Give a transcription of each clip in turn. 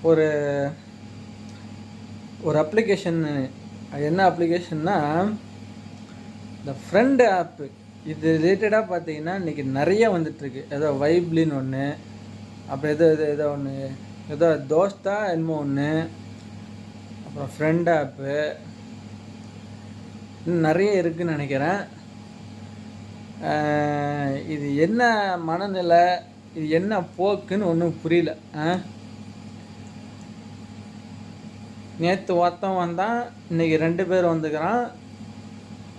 ஒரு ஒரு அப்ளிகேஷன். அது என்ன அப்ளிகேஷன்னா இந்த ஃப்ரெண்டு ஆப்பு. இது ரிலேட்டடாக பார்த்தீங்கன்னா இன்றைக்கி நிறைய வந்துட்டுருக்கு. ஏதோ வைப்லின்னு ஒன்று, அப்புறம் ஏதோ ஒன்று, ஏதோ தோஸ்தா என்னமோ ஒன்று, அப்புறம் ஃப்ரெண்ட் ஆப்பு, இன்னும் நிறைய இருக்குதுன்னு நினைக்கிறேன். இது என்ன மனநிலை, இது என்ன போக்குன்னு ஒன்றும் புரியல. நேற்று ஒருத்தன் வந்தான், இன்றைக்கி 2 பேர் வந்துக்கிறான்.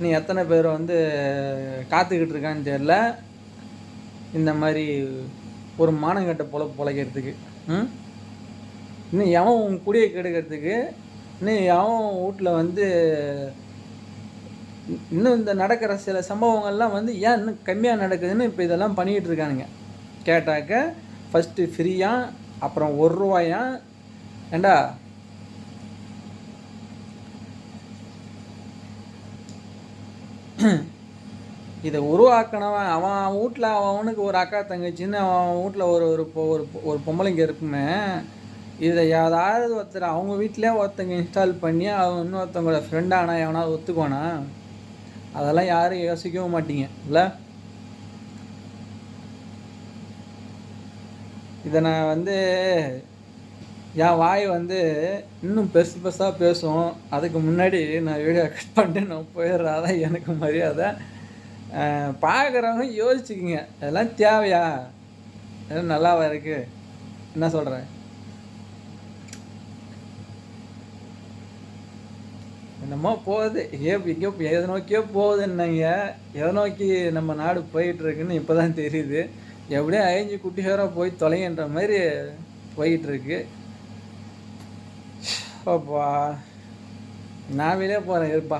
நீ எத்தனை பேர் வந்து காத்துக்கிட்டு இருக்கான்னு தெரில. இந்த மாதிரி ஒரு மானங்கட்ட பொழைக்கிறதுக்கு இன்னும் எவன் உன் குடியை கெடுக்கிறதுக்கு, இன்னும் எவன் வீட்டில் வந்து இன்னும் இந்த நடக்கிற சில சம்பவங்கள்லாம் வந்து ஏன் இன்னும் கம்மியாக நடக்குதுன்னு இப்போ இதெல்லாம் பண்ணிக்கிட்டு இருக்கானுங்க. கேட்டாக்க ஃபஸ்ட்டு ஃப்ரீயாக, அப்புறம் 1 ரூபாயா. ஏண்டா இதை உருவாக்கினவன் அவன் வீட்டில் அவனுக்கு ஒரு அக்கா தங்கச்சின்னு அவன் வீட்டில் ஒரு பொம்பளைங்க இருக்குமே. இதை ஏதாவது ஒருத்தர் அவங்க வீட்டிலே ஒருத்தங்க இன்ஸ்டால் பண்ணி அவன் இன்னொருத்தவங்களோட ஃப்ரெண்டானா எவனாவது ஒத்துக்கோனா? அதெல்லாம் யாரும் யோசிக்கவும் மாட்டீங்க இல்லை? இதை நான் வந்து என் வாய் வந்து இன்னும் பெருசாக பேசும். அதுக்கு முன்னாடி நான் வீடியோ கட் பண்ணிட்டு நான் போயிடுறாதான் எனக்கு மரியாதை. பார்க்குறவங்க யோசிச்சுக்கிங்க, அதெல்லாம் தேவையா? அதெல்லாம் நல்லாவா இருக்கு? என்ன சொல்கிறேன்? என்னமோ போகுது, எங்கேயோ எதை நோக்கியோ போகுதுன்னாங்க. எதை நோக்கி நம்ம நாடு போயிட்டுருக்குன்னு இப்போ தான் தெரியுது. எப்படியும் அழிஞ்சு குட்டியோராக போய் தொலைகின்ற மாதிரி போயிட்டுருக்கு. அப்பா நான் வெளியே போகிறேன் இருப்பா.